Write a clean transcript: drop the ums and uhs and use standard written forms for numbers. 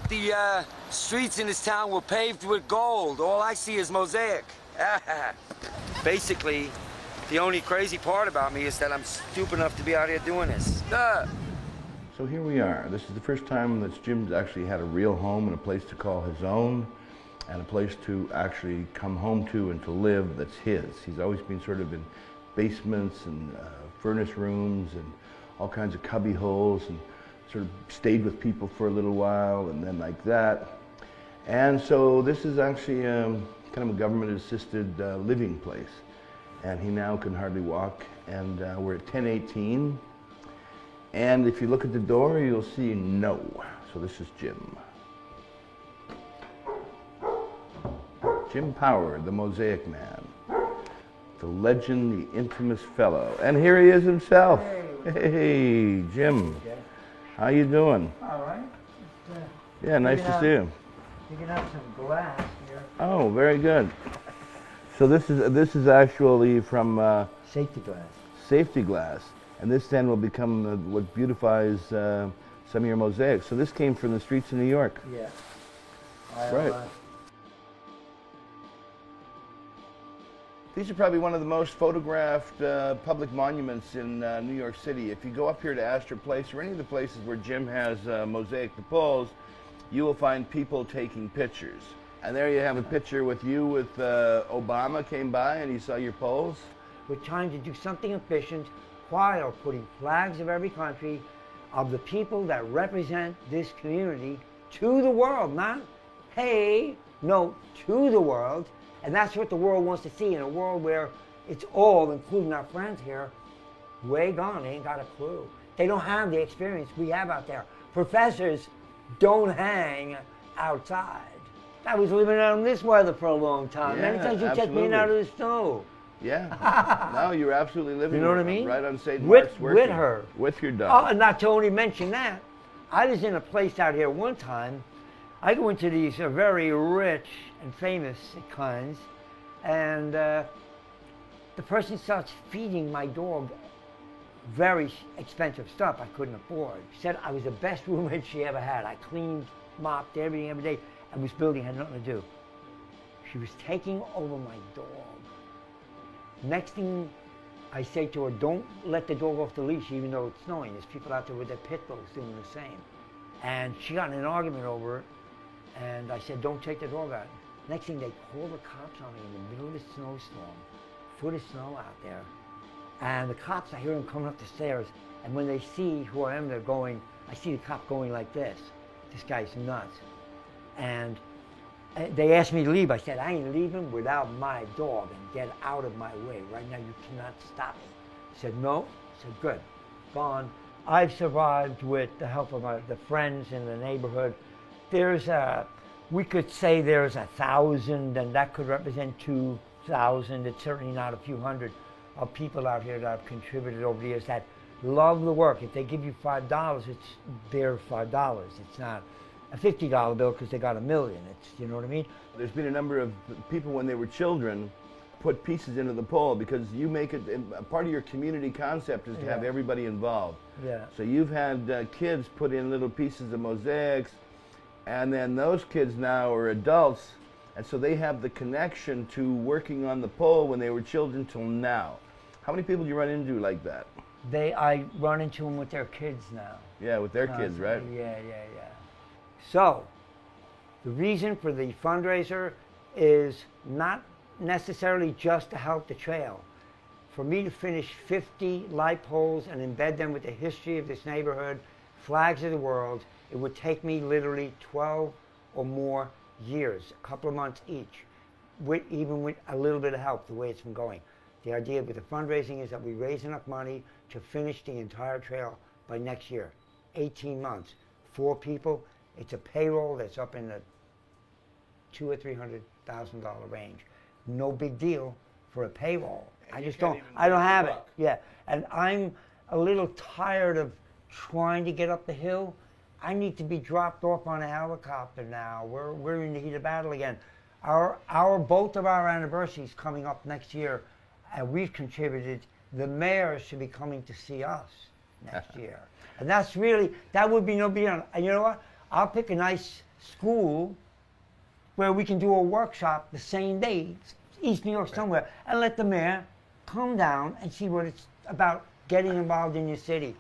the streets in this town were paved with gold. All I see is mosaic. Basically, the only crazy part about me is that I'm stupid enough to be out here doing this. So here we are. This is the first time that Jim's actually had a real home and a place to call his own, and a place to actually come home to and to live that's his. He's always been sort of in basements and furnace rooms and all kinds of cubby holes, and sort of stayed with people for a little while and then like that. And so this is actually kind of a government-assisted living place. And he now can hardly walk, and we're at 1018. And if you look at the door, you'll see no. So this is Jim. Jim Power, the Mosaic Man. The legend, the infamous fellow. And here he is himself. Hey, Jim. How you doing? All right. Yeah, nice to see you. You can have some glass here. Oh, very good. So this is actually from Safety glass. Safety glass. And this then will become what beautifies some of your mosaics. So this came from the streets of New York. Yeah. Right. These are probably one of the most photographed public monuments in New York City. If you go up here to Astor Place or any of the places where Jim has mosaic the poles, you will find people taking pictures. And there you have a picture with you with Obama came by and he saw your poles. We're trying to do something efficient while putting flags of every country of the people that represent this community to the world, not hey, no, to the world. And that's what the world wants to see, in a world where it's all, including our friends here, way gone. They ain't got a clue. They don't have the experience we have out there. Professors don't hang outside. I was living out in this weather for a long time. Yeah, Many times you check me in out of the snow. Yeah. No, you're absolutely living You know what I mean? right on St. Mark's. With her. With your dog. Oh, and not to only mention that, I was in a place out here one time. I go into these very rich and famous kinds, and the person starts feeding my dog very expensive stuff I couldn't afford. She said I was the best roommate she ever had. I cleaned, mopped, everything every day, and this building had nothing to do. She was taking over my dog. Next thing I say to her, don't let the dog off the leash even though it's snowing. There's people out there with their pit bulls doing the same. And she got in an argument over it, and I said, don't take the dog out. Next thing, they call the cops on me in the middle of the snowstorm, foot of snow out there. And the cops, I hear them coming up the stairs, and when they see who I am, they're going, I see the cop going like this. This guy's nuts. And they asked me to leave. I said, I ain't leaving without my dog, and get out of my way. Right now, you cannot stop me. He said, no. I said, good, gone. I've survived with the help of the friends in the neighborhood. We could say there's 1,000, and that could represent 2,000. It's certainly not a few hundred of people out here that have contributed over the years that love the work. If they give you $5, it's their $5. It's not a $50 bill because they got $1 million. It's, you know what I mean? There's been a number of people when they were children put pieces into the pole because you make it, part of your community concept is to have everybody involved. Yeah. So you've had kids put in little pieces of mosaics, and then those kids now are adults, and so they have the connection to working on the pole when they were children till now. How many people do you run into like that? I run into them with their kids now. Yeah, with their kids, right? Yeah. So, the reason for the fundraiser is not necessarily just to help the trail. For me to finish 50 light poles and embed them with the history of this neighborhood, flags of the world, it would take me literally 12 or more years, a couple of months each, even with a little bit of help, the way it's been going. The idea with the fundraising is that we raise enough money to finish the entire trail by next year. 18 months, 4 people. It's a payroll that's up in the $200,000 or $300,000 range. No big deal for a payroll. I don't have it. Yeah, and I'm a little tired of trying to get up the hill. I need to be dropped off on a helicopter now. We're in the heat of battle again. Both of our anniversaries coming up next year, and we've contributed. The mayor should be coming to see us next year. And that would be no big deal. And you know what? I'll pick a nice school where we can do a workshop the same day, East New York somewhere, and let the mayor come down and see what it's about getting involved in your city.